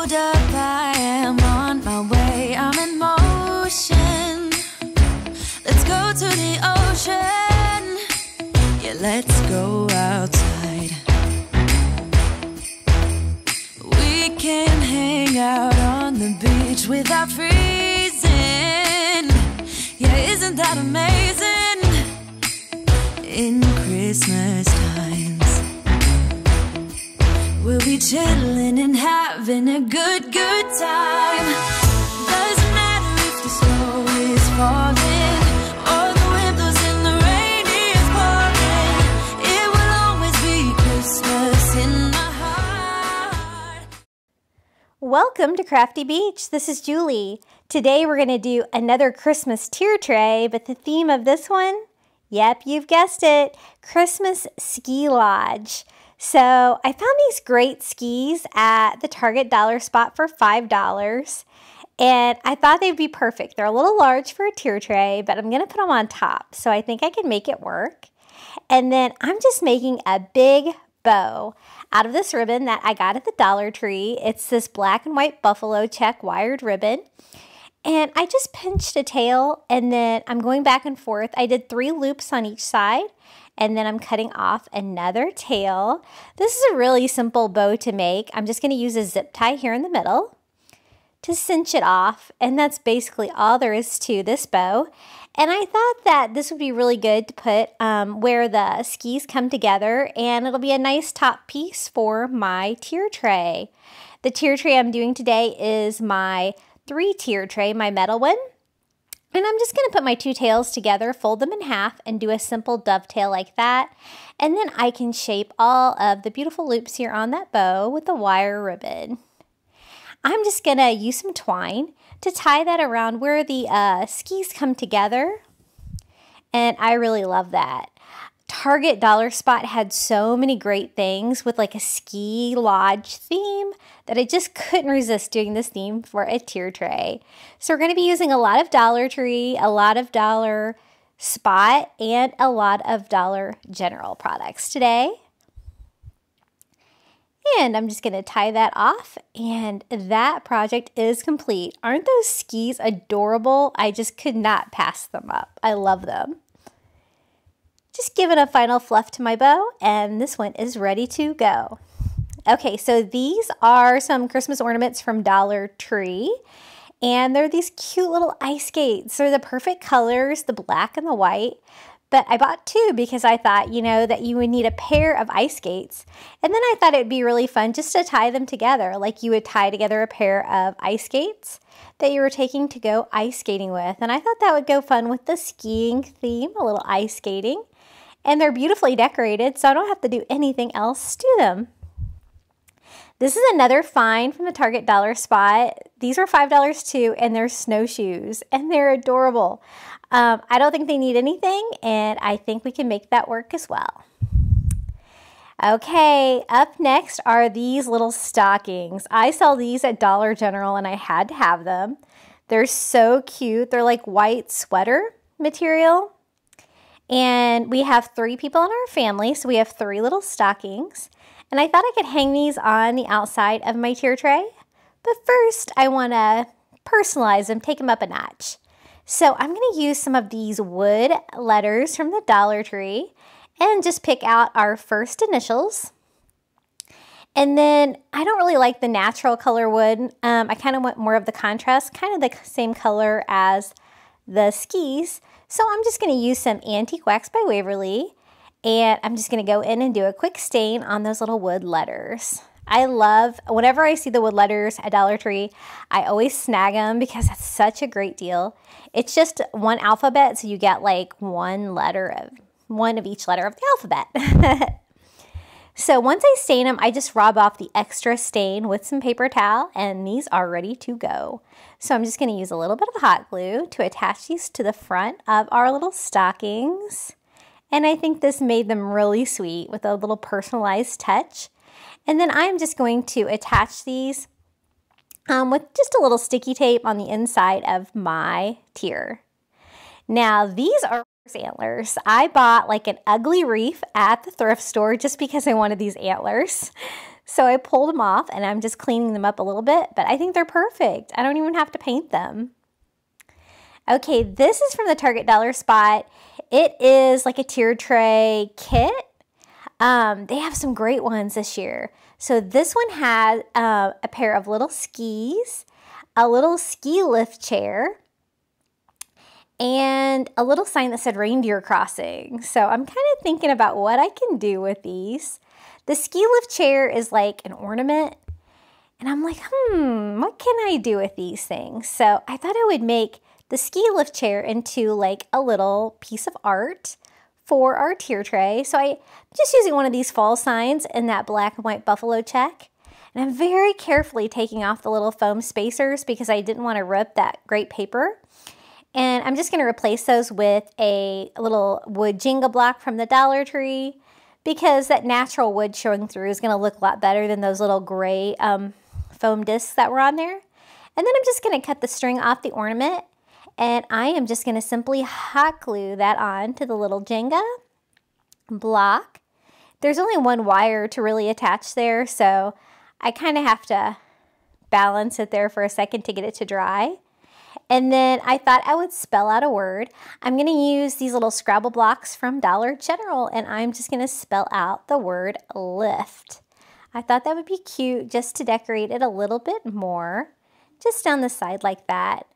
Hold up, I am on my way, I'm in motion. Let's go to the ocean. Yeah, let's go outside. We can hang out on the beach without freezing. Yeah, isn't that amazing? In Christmas times, we'll be chilling and having a good time. Doesn't matter if the snow is falling or the wind blows and the rain is pouring. It will always be Christmas in my heart. Welcome to Crafty Beach. This is Julie. Today we're going to do another Christmas tier tray, but the theme of this one, yep, you've guessed it, Christmas Ski Lodge. So I found these great skis at the Target dollar spot for $5, and I thought they'd be perfect. They're a little large for a tier tray, but I'm going to put them on top, so I think I can make it work. And then I'm just making a big bow out of this ribbon that I got at the Dollar Tree. It's this black and white buffalo check wired ribbon. And I just pinched a tail, and then I'm going back and forth. I did 3 loops on each side, and then I'm cutting off another tail. This is a really simple bow to make. I'm just going to use a zip tie here in the middle to cinch it off, and that's basically all there is to this bow. And I thought that this would be really good to put where the skis come together, and it'll be a nice top piece for my tier tray. The tier tray I'm doing today is my 3-tier tray, my metal one. And I'm just going to put my 2 tails together, fold them in half, and do a simple dovetail like that. And then I can shape all of the beautiful loops here on that bow with the wire ribbon. I'm just going to use some twine to tie that around where the skis come together. And I really love that. Target dollar spot had so many great things with like a ski lodge theme that I just couldn't resist doing this theme for a tier tray. So we're going to be using a lot of Dollar Tree, a lot of Dollar Spot, and a lot of Dollar General products today. And I'm just going to tie that off, and that project is complete. Aren't those skis adorable? I just could not pass them up. I love them. Just giving a final fluff to my bow, and this one is ready to go. Okay, so these are some Christmas ornaments from Dollar Tree, and they're these cute little ice skates. They're the perfect colors, the black and the white, but I bought 2 because I thought, you know, that you would need a pair of ice skates, and then I thought it'd be really fun just to tie them together, like you would tie together a pair of ice skates that you were taking to go ice skating with, and I thought that would go fun with the skiing theme, a little ice skating. And they're beautifully decorated, so I don't have to do anything else to them. This is another find from the Target dollar spot. These are $5 too, and they're snowshoes, and they're adorable. I don't think they need anything, and I think we can make that work as well. Okay, up next are these little stockings. I saw these at Dollar General, and I had to have them. They're so cute. They're like white sweater material. And we have 3 people in our family, so we have 3 little stockings. And I thought I could hang these on the outside of my tier tray. But first, I want to personalize them, take them up a notch. So I'm going to use some of these wood letters from the Dollar Tree and just pick out our first initials. And then I don't really like the natural color wood. I kind of want more of the contrast, kind of the same color as the skis. So I'm just going to use some Antique Wax by Waverly, and I'm just going to go in and do a quick stain on those little wood letters. I love, whenever I see the wood letters at Dollar Tree, I always snag them because it's such a great deal. It's just one alphabet, so you get like one of each letter of the alphabet. So once I stain them, I just rub off the extra stain with some paper towel, and these are ready to go. So I'm just going to use a little bit of hot glue to attach these to the front of our little stockings. And I think this made them really sweet with a little personalized touch. And then I'm just going to attach these with just a little sticky tape on the inside of my tier. Now these are antlers. I bought like an ugly reef at the thrift store just because I wanted these antlers. So I pulled them off and I'm just cleaning them up a little bit, but I think they're perfect. I don't even have to paint them. Okay, this is from the Target Dollar Spot. It is like a tier tray kit. They have some great ones this year. So this one has a pair of little skis, a little ski lift chair, and a little sign that said Reindeer Crossing. So I'm kind of thinking about what I can do with these. The ski lift chair is like an ornament. And I'm like, what can I do with these things? So I thought I would make the ski lift chair into like a little piece of art for our tier tray. So I'm just using one of these fall signs in that black and white buffalo check. And I'm very carefully taking off the little foam spacers because I didn't want to rip that great paper. And I'm just going to replace those with a little wood Jenga block from the Dollar Tree because that natural wood showing through is going to look a lot better than those little gray foam discs that were on there. And then I'm just going to cut the string off the ornament. And I am just going to simply hot glue that on to the little Jenga block. There's only one wire to really attach there, so I kind of have to balance it there for a second to get it to dry. And then I thought I would spell out a word. I'm going to use these little Scrabble blocks from Dollar General, and I'm just going to spell out the word lift. I thought that would be cute just to decorate it a little bit more, just down the side like that.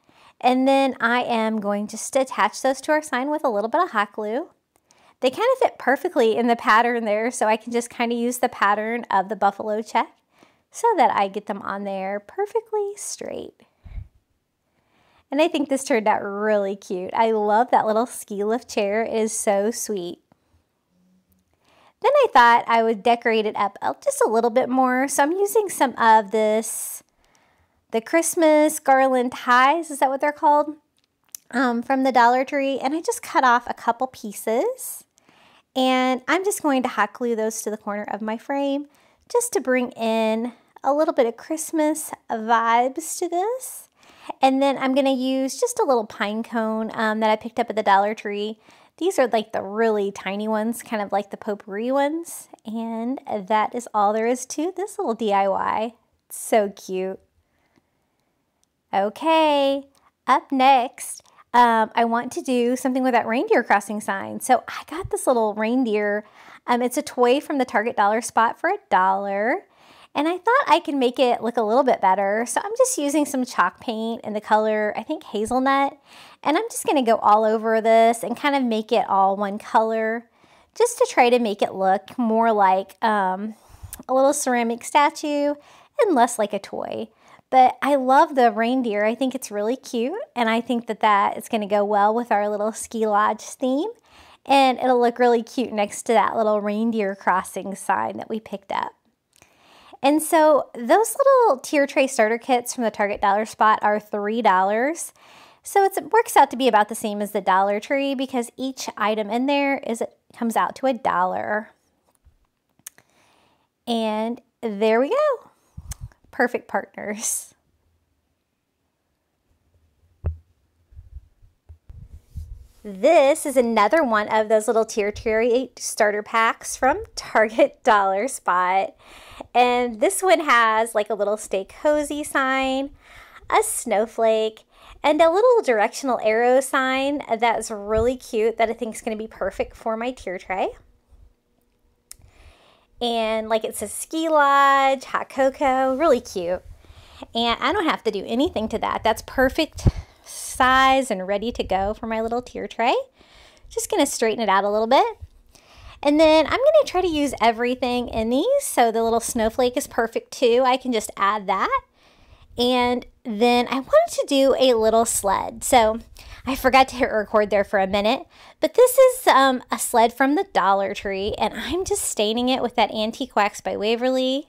And then I am going just to attach those to our sign with a little bit of hot glue. They kind of fit perfectly in the pattern there, so I can just kind of use the pattern of the buffalo check so that I get them on there perfectly straight. And I think this turned out really cute. I love that little ski lift chair. It is so sweet. Then I thought I would decorate it up just a little bit more. So I'm using some of this, the Christmas garland ties, is that what they're called? From the Dollar Tree. And I just cut off a couple pieces. And I'm just going to hot glue those to the corner of my frame just to bring in a little bit of Christmas vibes to this. And then I'm going to use just a little pine cone that I picked up at the Dollar Tree. These are like the really tiny ones, kind of like the potpourri ones. And that is all there is to this little DIY. It's so cute. Okay, up next, I want to do something with that Reindeer Crossing sign. So I got this little reindeer. It's a toy from the Target Dollar Spot for $1. And I thought I could make it look a little bit better. So I'm just using some chalk paint in the color, I think hazelnut. And I'm just going to go all over this and kind of make it all one color just to try to make it look more like a little ceramic statue and less like a toy. But I love the reindeer. I think it's really cute. And I think that is going to go well with our little ski lodge theme. And it'll look really cute next to that little Reindeer Crossing sign that we picked up. And so those little tier tray starter kits from the Target Dollar Spot are $3. So it works out to be about the same as the Dollar Tree because each item in there comes out to $1. And there we go. Perfect partners. This is another one of those little tier tray starter packs from Target Dollar Spot. And this one has like a little stay cozy sign, a snowflake, and a little directional arrow sign that's really cute that I think is going to be perfect for my tier tray. And like it says ski lodge, hot cocoa, really cute. And I don't have to do anything to that. That's perfect size and ready to go for my little tier tray. Just going to straighten it out a little bit. And then I'm going to try to use everything in these. So the little snowflake is perfect too. I can just add that. And then I wanted to do a little sled. So I forgot to hit record there for a minute. But this is a sled from the Dollar Tree. And I'm just staining it with that Antique Wax by Waverly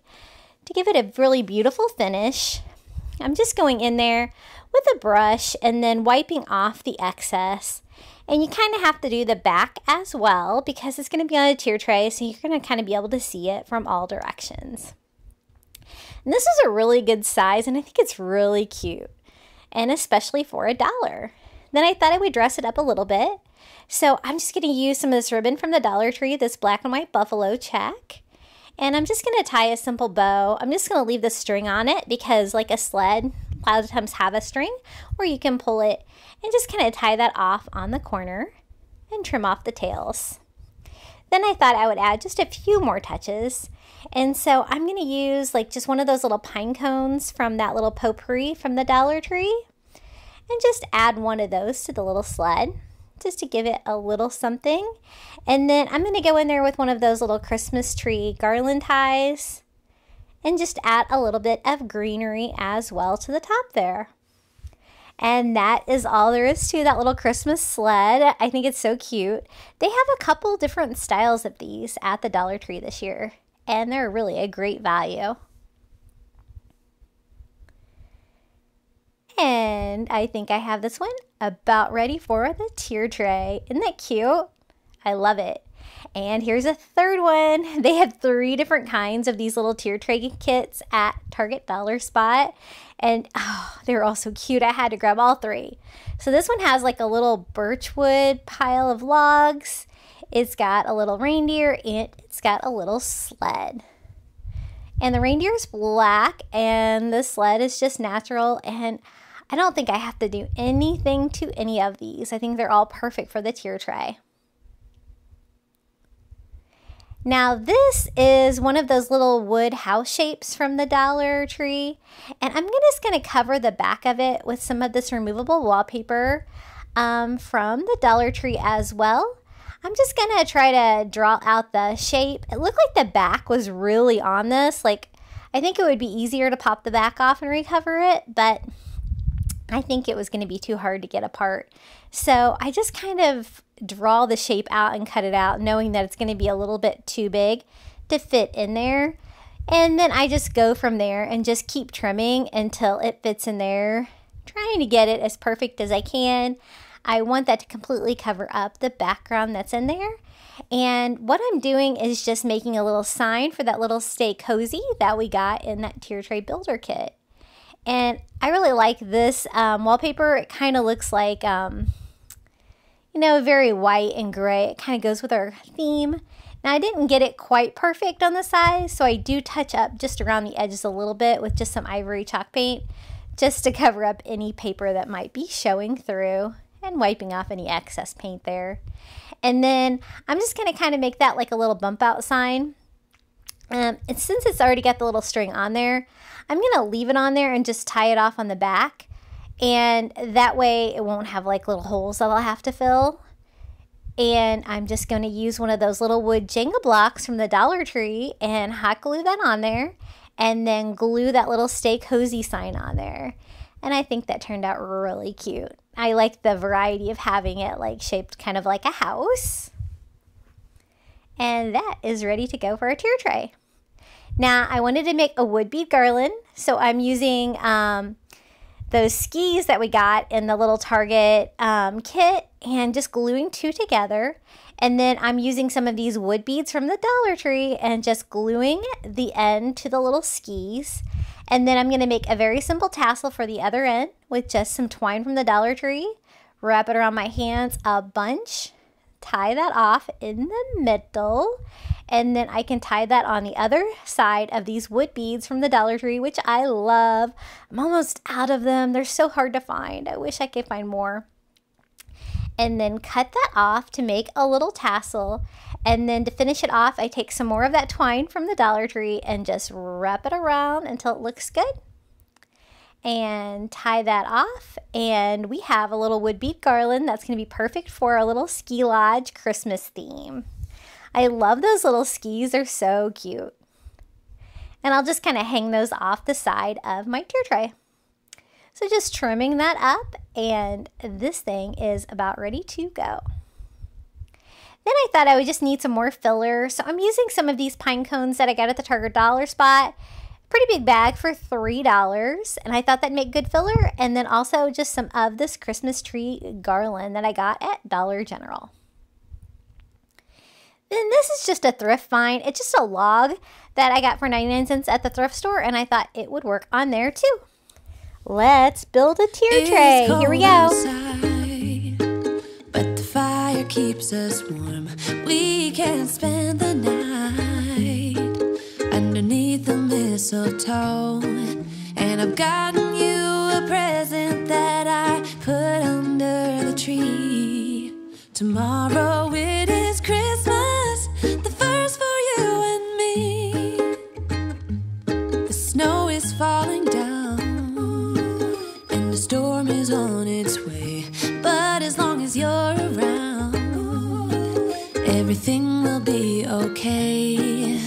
to give it a really beautiful finish. I'm just going in there with a brush and then wiping off the excess. And you kind of have to do the back as well because it's going to be on a tier tray, so you're going to kind of be able to see it from all directions. And this is a really good size, and I think it's really cute, and especially for $1. Then I thought I would dress it up a little bit. So I'm just going to use some of this ribbon from the Dollar Tree, this black and white buffalo check. And I'm just going to tie a simple bow. I'm just going to leave the string on it because like a sled, a lot of times have a string where you can pull it and just kind of tie that off on the corner and trim off the tails. Then I thought I would add just a few more touches. And so I'm going to use like just one of those little pine cones from that little potpourri from the Dollar Tree and just add one of those to the little sled just to give it a little something. And then I'm going to go in there with one of those little Christmas tree garland ties and just add a little bit of greenery as well to the top there. And that is all there is to that little Christmas sled. I think it's so cute. They have a couple different styles of these at the Dollar Tree this year, and they're really a great value. And I think I have this one about ready for the tier tray. Isn't that cute? I love it. And here's a third one. They have 3 different kinds of these little tier tray kits at Target Dollar Spot. And oh, they're all so cute. I had to grab all 3. So this one has like a little birch wood pile of logs. It's got a little reindeer and it's got a little sled. And the reindeer is black and the sled is just natural. And I don't think I have to do anything to any of these. I think they're all perfect for the tier tray. Now this is one of those little wood house shapes from the Dollar Tree, and I'm just going to cover the back of it with some of this removable wallpaper from the Dollar Tree as well. I'm just going to try to draw out the shape. It looked like the back was really on this. Like, I think it would be easier to pop the back off and recover it, but I think it was going to be too hard to get apart. So I just kind of draw the shape out and cut it out, knowing that it's going to be a little bit too big to fit in there. And then I just go from there and just keep trimming until it fits in there, trying to get it as perfect as I can. I want that to completely cover up the background that's in there. And what I'm doing is just making a little sign for that little Stay Cozy that we got in that tier tray builder kit. And I really like this wallpaper. It kind of looks like, you know, very white and gray. It kind of goes with our theme. Now, I didn't get it quite perfect on the sides, so I do touch up just around the edges a little bit with just some ivory chalk paint, just to cover up any paper that might be showing through and wiping off any excess paint there. And then I'm just going to kind of make that like a little bump out sign. And since it's already got the little string on there, I'm going to leave it on there and just tie it off on the back. And that way it won't have like little holes that I'll have to fill. And I'm just going to use one of those little wood Jenga blocks from the Dollar Tree and hot glue that on there. And then glue that little Stay Cozy sign on there. And I think that turned out really cute. I like the variety of having it like shaped kind of like a house. And that is ready to go for our tier tray. Now, I wanted to make a wood bead garland, so I'm using those skis that we got in the little Target kit and just gluing 2 together. And then I'm using some of these wood beads from the Dollar Tree and just gluing the end to the little skis. And then I'm going to make a very simple tassel for the other end with just some twine from the Dollar Tree. Wrap it around my hands a bunch. Tie that off in the middle, and then I can tie that on the other side of these wood beads from the Dollar Tree, which I love. I'm almost out of them. They're so hard to find. I wish I could find more. And then cut that off to make a little tassel, and then to finish it off, I take some more of that twine from the Dollar Tree and just wrap it around until it looks good. And tie that off, and we have a little wood bead garland that's going to be perfect for our little ski lodge Christmas theme. I love those little skis. They're so cute. And I'll just kind of hang those off the side of my tier tray. So just trimming that up, and this thing is about ready to go. Then I thought I would just need some more filler, so I'm using some of these pine cones that I got at the Target Dollar Spot. Pretty big bag for $3, and I thought that'd make good filler. And then also just some of this Christmas tree garland that I got at Dollar General. Then this is just a thrift find. It's just a log that I got for 99 cents at the thrift store, and I thought it would work on there too. Let's build a tier tray. Here we go. Outside, but the fire keeps us warm. We can spend the night mistletoe, and I've gotten you a present that I put under the tree. Tomorrow it is Christmas, the first for you and me. The snow is falling down and the storm is on its way, but as long as you're around, everything will be okay.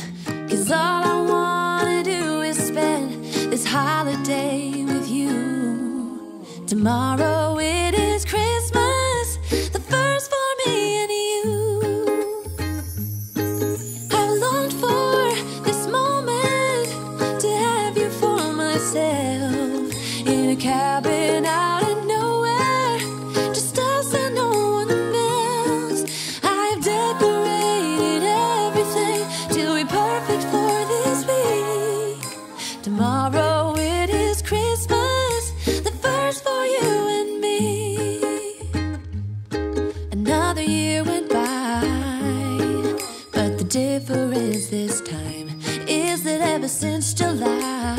'Cause all I wanna do is spend this holiday with you. Tomorrow it is Christmas, the first for me and you. I've longed for this moment to have you for myself, in a cabin out in nowhere, just us and no one else. I've decorated everything to be perfect for this week. Tomorrow it is Christmas, the first for you and me. Another year went by, but the difference this time is that ever since July,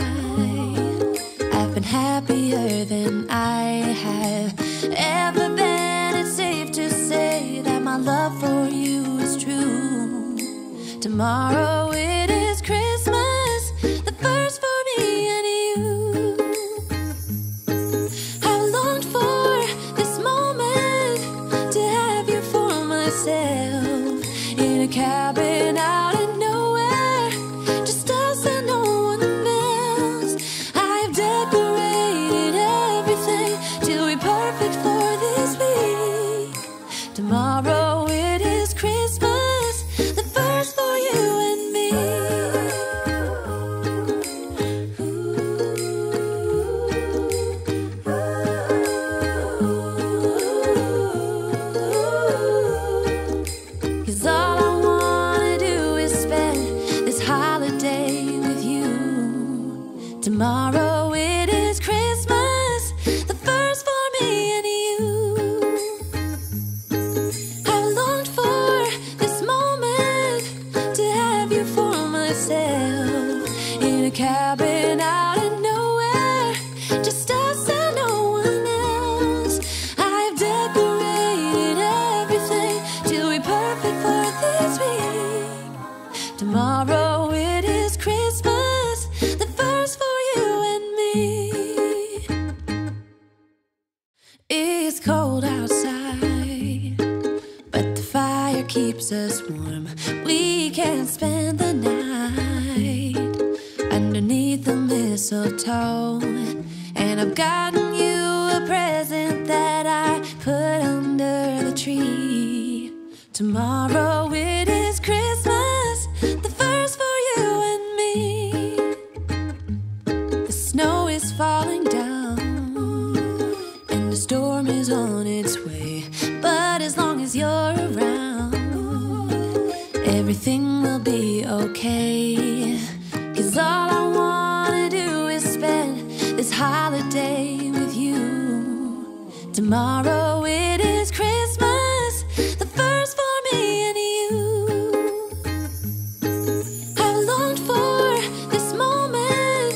I've been happier than I have ever been. It's safe to say that my love for you is true. Tomorrow it is Christmas, the first for me and you. I've longed for this moment to have you for myself, in a cabin out in nowhere, just us and no one else. I've decorated everything to be perfect for this week. Tomorrow it is Christmas, the first for you and me. Cause all I wanna do is spend this holiday with you. Tomorrow it is Christmas, the first for me and you. I've longed for this moment to have you for myself, in a cabin out in nowhere, just us and no one else. I've decorated everything to be perfect for this week. Tomorrow it is Christmas, the first for you and me. It's cold outside, but the fire keeps us warm. We can spend the night underneath the mistletoe, and I've gotten you a present that I put under the tree. Tomorrow it is Christmas, the first for you and me. The snow is falling down and the storm is on its way, but as long as you're around, everything will be okay. 'Cause all I wanna do is spend this holiday with you. Tomorrow it is Christmas, the first for me and you. I've longed for this moment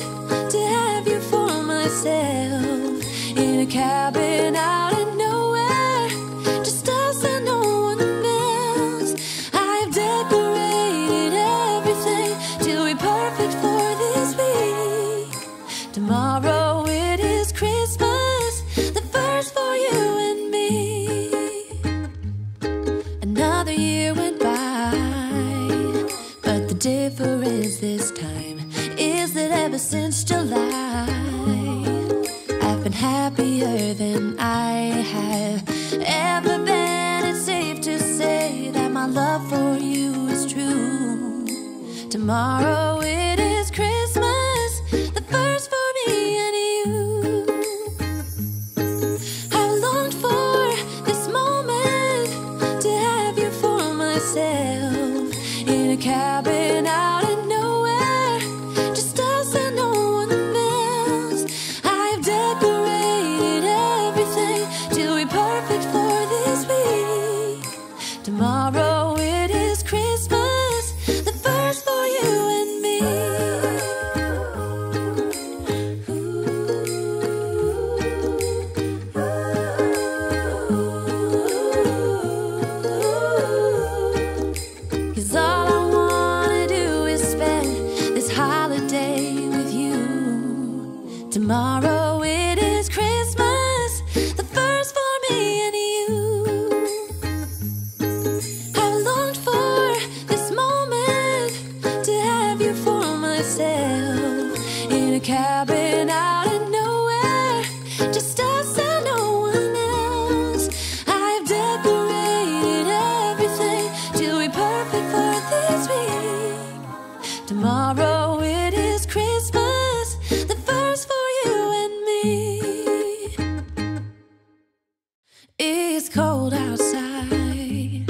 to have you for myself, in a cabin out in nowhere, just us and no one else. I've decorated everything to be perfect for this week. Tomorrow it is Christmas, the first for you and me. Another year went by, but the difference this time is that ever since July, I've been happier than I have ever been. It's safe to say that my love for you is true. Tomorrow it is Christmas, the first for me and you. I've longed for this moment to have you for myself, in a cabin out in nowhere, just us and no one else. I've decorated everything to be perfect for this week. Tomorrow it is Christmas, the first for you and me. Tomorrow it is Christmas, the first for me and you. I've longed for this moment to have you for myself, in a cabin out in nowhere, just us and no one else. I've decorated everything to be perfect for this week. Tomorrow it is Christmas, the first for you and me. It's cold outside,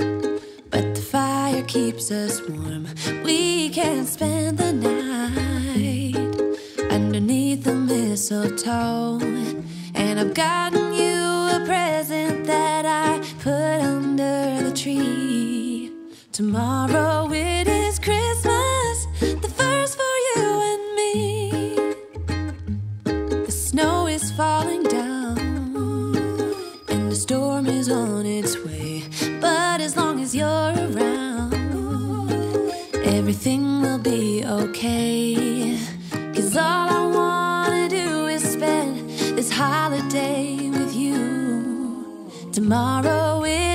but the fire keeps us warm. We can spend the night underneath the mistletoe. And I've gotten you a present that I put under the tree. Tomorrow it is Christmas, the first for you and me. The snow is falling down and the storm is on its way. But as long as you're around, everything will be okay. 'Cause all I wanna do is spend this holiday with you. Tomorrow is